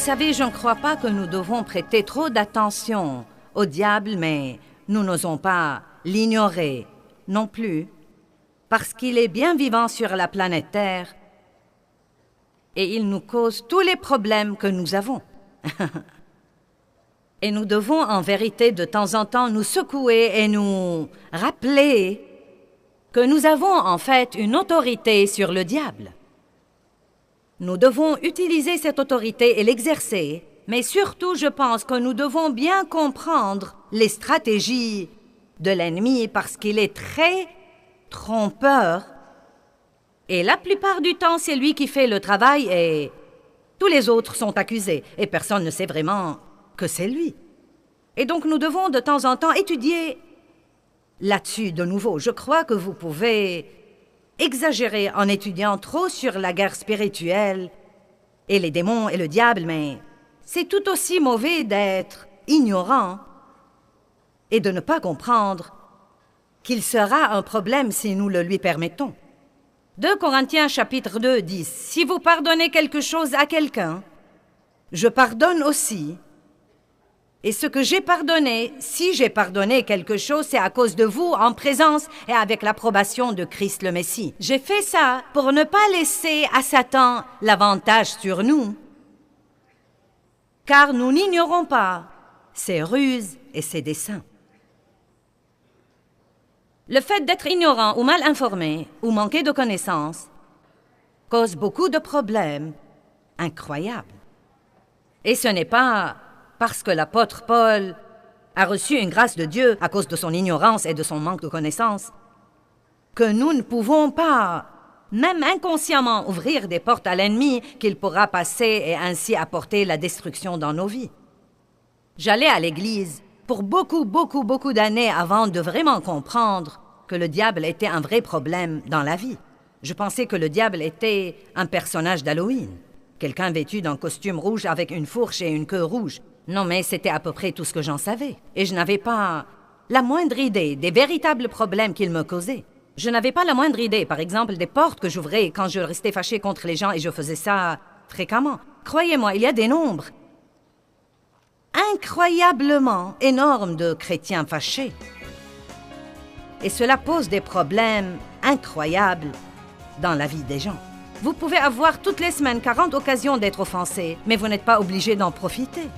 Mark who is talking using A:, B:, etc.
A: savez, je ne crois pas que nous devons prêter trop d'attention au diable, mais nous n'osons pas l'ignorer non plus, parce qu'il est bien vivant sur la planète Terre et il nous cause tous les problèmes que nous avons. Et nous devons en vérité de temps en temps nous secouer et nous rappeler que nous avons en fait une autorité sur le diable. Nous devons utiliser cette autorité et l'exercer, mais surtout je pense que nous devons bien comprendre les stratégies de l'ennemi parce qu'il est très trompeur. Et la plupart du temps, c'est lui qui fait le travail et tous les autres sont accusés. Et personne ne sait vraiment que c'est lui. Et donc nous devons de temps en temps étudier là-dessus de nouveau. Je crois que vous pouvez exagérer en étudiant trop sur la guerre spirituelle et les démons et le diable, mais c'est tout aussi mauvais d'être ignorant et de ne pas comprendre qu'il sera un problème si nous le lui permettons. 2 Corinthiens chapitre 2 dit « Si vous pardonnez quelque chose à quelqu'un, je pardonne aussi. Et ce que j'ai pardonné, si j'ai pardonné quelque chose, c'est à cause de vous, en présence et avec l'approbation de Christ le Messie. J'ai fait ça pour ne pas laisser à Satan l'avantage sur nous, car nous n'ignorons pas ses ruses et ses desseins. » Le fait d'être ignorant ou mal informé ou manquer de connaissances cause beaucoup de problèmes incroyables. Et ce n'est pas parce que l'apôtre Paul a reçu une grâce de Dieu à cause de son ignorance et de son manque de connaissances que nous ne pouvons pas, même inconsciemment, ouvrir des portes à l'ennemi qu'il pourra passer et ainsi apporter la destruction dans nos vies. J'allais à l'église pour beaucoup d'années avant de vraiment comprendre que le diable était un vrai problème dans la vie. Je pensais que le diable était un personnage d'Halloween, quelqu'un vêtu d'un costume rouge avec une fourche et une queue rouge. Non, mais c'était à peu près tout ce que j'en savais. Et je n'avais pas la moindre idée des véritables problèmes qu'il me causait. Je n'avais pas la moindre idée, par exemple, des portes que j'ouvrais quand je restais fâché contre les gens et je faisais ça fréquemment. Croyez-moi, il y a des nombres incroyablement énormes de chrétiens fâchés. Et cela pose des problèmes incroyables dans la vie des gens. Vous pouvez avoir toutes les semaines 40 occasions d'être offensé, mais vous n'êtes pas obligé d'en profiter.